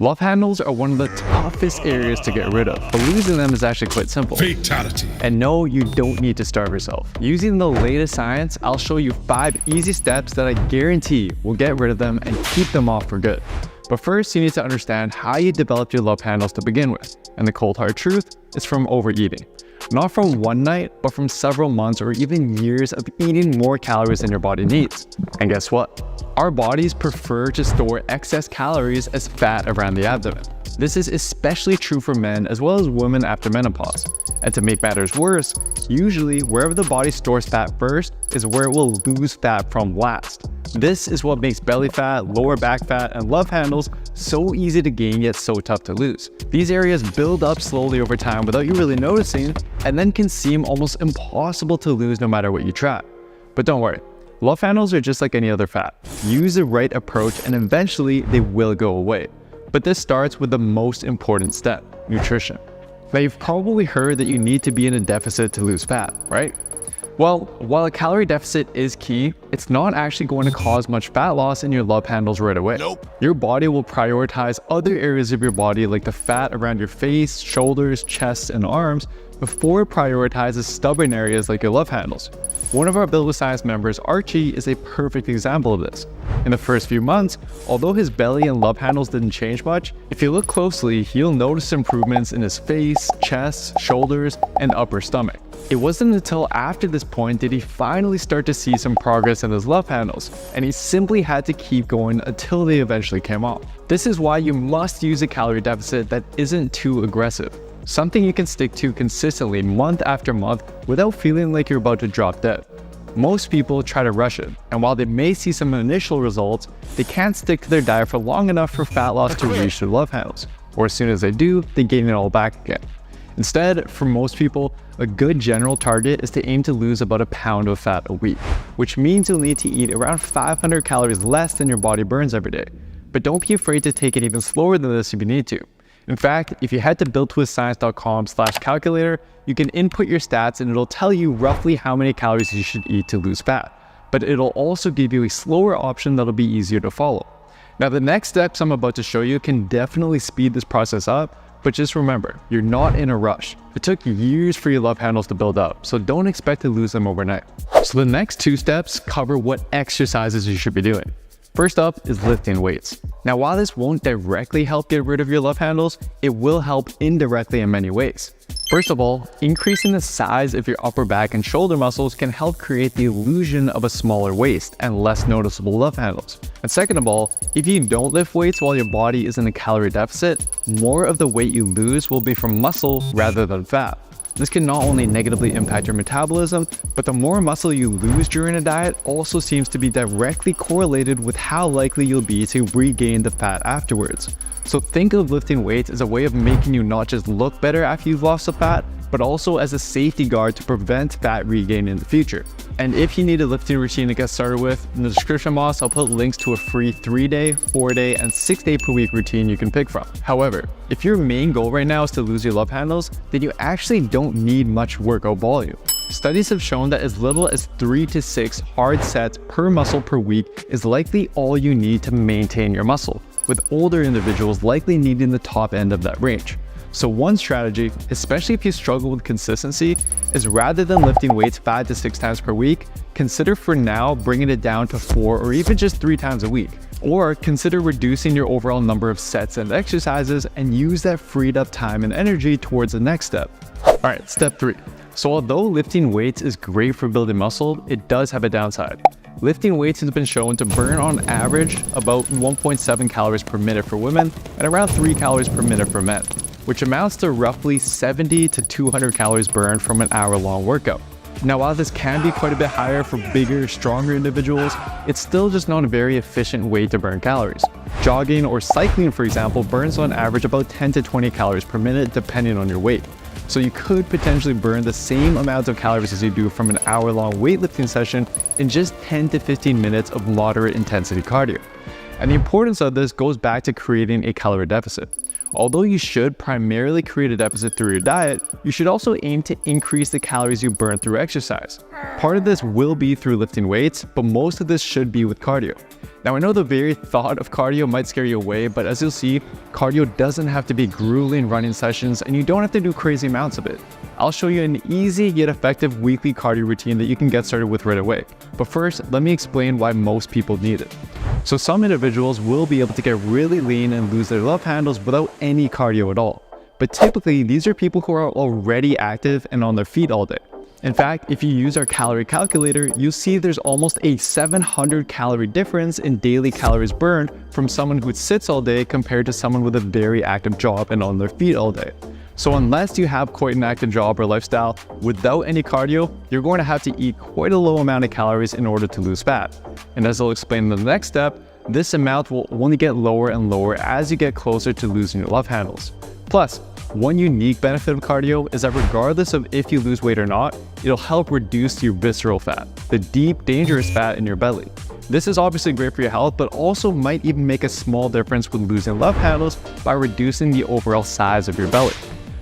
Love handles are one of the toughest areas to get rid of, but losing them is actually quite simple. Fatality. And no, you don't need to starve yourself. Using the latest science, I'll show you 5 easy steps that I guarantee will get rid of them and keep them off for good. But first, you need to understand how you developed your love handles to begin with. And the cold hard truth is from overeating. Not from one night, but from several months or even years of eating more calories than your body needs. And guess what? Our bodies prefer to store excess calories as fat around the abdomen. This is especially true for men as well as women after menopause. And to make matters worse, usually wherever the body stores fat first is where it will lose fat from last. This is what makes belly fat, lower back fat, and love handles so easy to gain yet so tough to lose. These areas build up slowly over time without you really noticing, and then can seem almost impossible to lose no matter what you try. But don't worry, love handles are just like any other fat. Use the right approach and eventually they will go away. But this starts with the most important step, nutrition. Now you've probably heard that you need to be in a deficit to lose fat, right? Well, while a calorie deficit is key, it's not actually going to cause much fat loss in your love handles right away. Nope. Your body will prioritize other areas of your body like the fat around your face, shoulders, chest, and arms before it prioritizes stubborn areas like your love handles. One of our Build with Science members, Archie, is a perfect example of this. In the first few months, although his belly and love handles didn't change much, if you look closely, you'll notice improvements in his face, chest, shoulders, and upper stomach. It wasn't until after this point did he finally start to see some progress in his love handles, and he simply had to keep going until they eventually came off. This is why you must use a calorie deficit that isn't too aggressive. Something you can stick to consistently month after month without feeling like you're about to drop dead. Most people try to rush it, and while they may see some initial results, they can't stick to their diet for long enough for fat loss to reach their love handles, or as soon as they do, they gain it all back again. Instead, for most people, a good general target is to aim to lose about a pound of fat a week, which means you'll need to eat around 500 calories less than your body burns every day. But don't be afraid to take it even slower than this if you need to. In fact, if you head to buildwithscience.com/calculator, you can input your stats and it'll tell you roughly how many calories you should eat to lose fat. But it'll also give you a slower option that'll be easier to follow. Now, the next steps I'm about to show you can definitely speed this process up, but just remember, you're not in a rush. It took years for your love handles to build up, so don't expect to lose them overnight. So the next 2 steps cover what exercises you should be doing. First up is lifting weights. Now, while this won't directly help get rid of your love handles, it will help indirectly in many ways. First of all, increasing the size of your upper back and shoulder muscles can help create the illusion of a smaller waist and less noticeable love handles. And second of all, if you don't lift weights while your body is in a calorie deficit, more of the weight you lose will be from muscle rather than fat. This can not only negatively impact your metabolism, but the more muscle you lose during a diet also seems to be directly correlated with how likely you'll be to regain the fat afterwards. So think of lifting weights as a way of making you not just look better after you've lost the fat, but also as a safety guard to prevent fat regain in the future. And if you need a lifting routine to get started with, in the description box, I'll put links to a free 3-day, 4-day, and 6-day per week routine you can pick from. However, if your main goal right now is to lose your love handles, then you actually don't need much workout volume. Studies have shown that as little as 3 to 6 hard sets per muscle per week is likely all you need to maintain your muscle, with older individuals likely needing the top end of that range. So one strategy, especially if you struggle with consistency, is rather than lifting weights 5 to 6 times per week, consider for now bringing it down to 4 or even just 3 times a week. Or consider reducing your overall number of sets and exercises and use that freed up time and energy towards the next step. Alright, step 3. So although lifting weights is great for building muscle, it does have a downside. Lifting weights has been shown to burn on average about 1.7 calories per minute for women and around 3 calories per minute for men, which amounts to roughly 70 to 200 calories burned from an hour-long workout. Now, while this can be quite a bit higher for bigger, stronger individuals, it's still just not a very efficient way to burn calories. Jogging or cycling, for example, burns on average about 10 to 20 calories per minute depending on your weight. So you could potentially burn the same amount of calories as you do from an hour-long weightlifting session in just 10 to 15 minutes of moderate intensity cardio. And the importance of this goes back to creating a calorie deficit. Although you should primarily create a deficit through your diet, you should also aim to increase the calories you burn through exercise. Part of this will be through lifting weights, but most of this should be with cardio. Now I know the very thought of cardio might scare you away, but as you'll see, cardio doesn't have to be grueling running sessions and you don't have to do crazy amounts of it. I'll show you an easy yet effective weekly cardio routine that you can get started with right away. But first, let me explain why most people need it. So some individuals will be able to get really lean and lose their love handles without any cardio at all. But typically, these are people who are already active and on their feet all day. In fact, if you use our calorie calculator, you'll see there's almost a 700 calorie difference in daily calories burned from someone who sits all day compared to someone with a very active job and on their feet all day. So unless you have quite an active job or lifestyle, without any cardio, you're going to have to eat quite a low amount of calories in order to lose fat. And as I'll explain in the next step, this amount will only get lower and lower as you get closer to losing your love handles. Plus, one unique benefit of cardio is that regardless of if you lose weight or not, it'll help reduce your visceral fat, the deep, dangerous fat in your belly. This is obviously great for your health, but also might even make a small difference with losing love handles by reducing the overall size of your belly.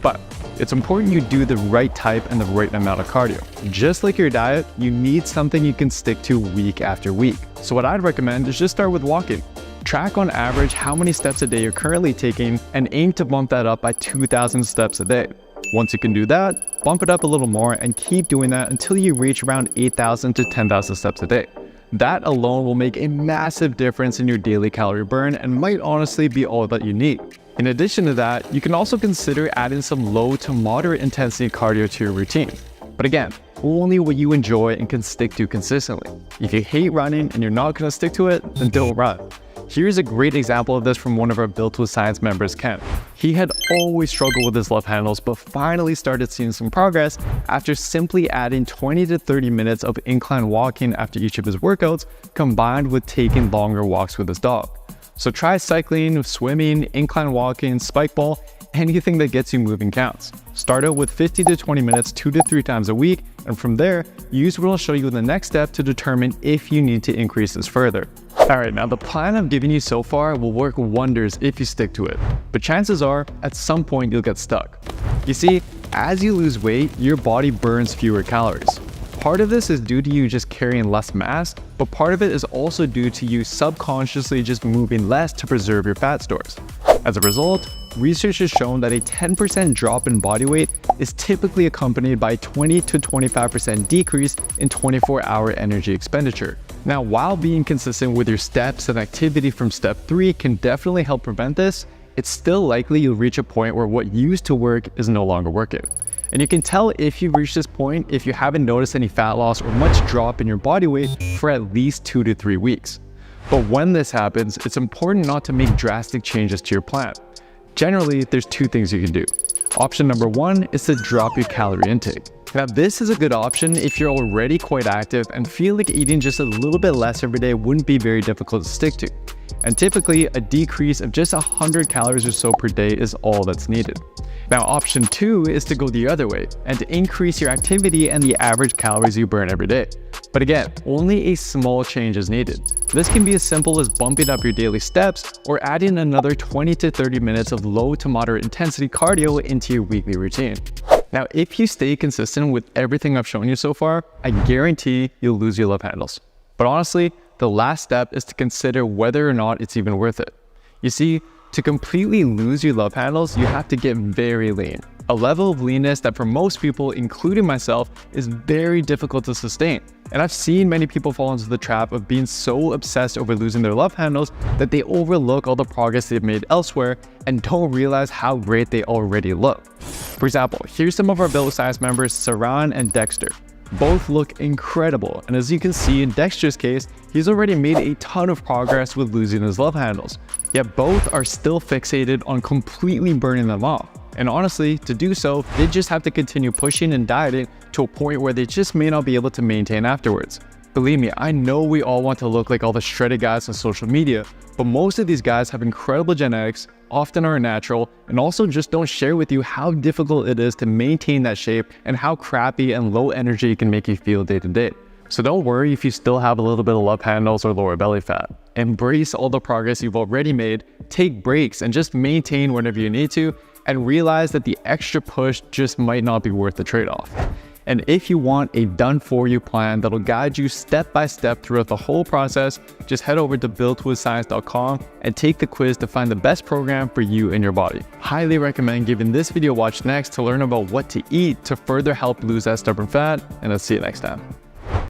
But it's important you do the right type and the right amount of cardio. Just like your diet, you need something you can stick to week after week. So what I'd recommend is just start with walking. Track on average how many steps a day you're currently taking and aim to bump that up by 2,000 steps a day. Once you can do that, bump it up a little more and keep doing that until you reach around 8,000 to 10,000 steps a day. That alone will make a massive difference in your daily calorie burn and might honestly be all that you need. In addition to that, you can also consider adding some low to moderate intensity cardio to your routine. But again, only what you enjoy and can stick to consistently. If you hate running and you're not going to stick to it, then don't run. Here's a great example of this from one of our Built with Science members, Ken. He had always struggled with his love handles, but finally started seeing some progress after simply adding 20 to 30 minutes of incline walking after each of his workouts, combined with taking longer walks with his dog. So try cycling, swimming, incline walking, spike ball, anything that gets you moving counts. Start out with 50 to 20 minutes 2 to 3 times a week, and from there, use what I'll show you in the next step to determine if you need to increase this further. Alright, now the plan I've given you so far will work wonders if you stick to it, but chances are, at some point you'll get stuck. You see, as you lose weight, your body burns fewer calories. Part of this is due to you just carrying less mass, but part of it is also due to you subconsciously just moving less to preserve your fat stores. As a result, research has shown that a 10% drop in body weight is typically accompanied by a 20 to 25% decrease in 24-hour energy expenditure. Now, while being consistent with your steps and activity from step 3 can definitely help prevent this, it's still likely you'll reach a point where what used to work is no longer working. And you can tell if you've reached this point if you haven't noticed any fat loss or much drop in your body weight for at least 2 to 3 weeks. But when this happens, it's important not to make drastic changes to your plan. Generally, there's 2 things you can do. Option number 1 is to drop your calorie intake. Now, this is a good option if you're already quite active and feel like eating just a little bit less every day wouldn't be very difficult to stick to. And typically, a decrease of just 100 calories or so per day is all that's needed. Now, option 2 is to go the other way and to increase your activity and the average calories you burn every day. But again, only a small change is needed. This can be as simple as bumping up your daily steps or adding another 20 to 30 minutes of low to moderate intensity cardio into your weekly routine. Now, if you stay consistent with everything I've shown you so far, I guarantee you'll lose your love handles. But honestly, the last step is to consider whether or not it's even worth it. You see, to completely lose your love handles, you have to get very lean. A level of leanness that for most people, including myself, is very difficult to sustain. And I've seen many people fall into the trap of being so obsessed over losing their love handles that they overlook all the progress they've made elsewhere and don't realize how great they already look. For example, here's some of our Built with Science members, Saran and Dexter. Both look incredible, and as you can see in Dexter's case, he's already made a ton of progress with losing his love handles. Yet both are still fixated on completely burning them off. And honestly, to do so, they just have to continue pushing and dieting to a point where they just may not be able to maintain afterwards. Believe me, I know we all want to look like all the shredded guys on social media, but most of these guys have incredible genetics, often are natural, and also just don't share with you how difficult it is to maintain that shape and how crappy and low energy it can make you feel day to day. So don't worry if you still have a little bit of love handles or lower belly fat. Embrace all the progress you've already made, take breaks, and just maintain whenever you need to, and realize that the extra push just might not be worth the trade-off. And if you want a done-for-you plan that'll guide you step by step throughout the whole process, just head over to builtwithscience.com and take the quiz to find the best program for you and your body. Highly recommend giving this video a watch next to learn about what to eat to further help lose that stubborn fat, and I'll see you next time.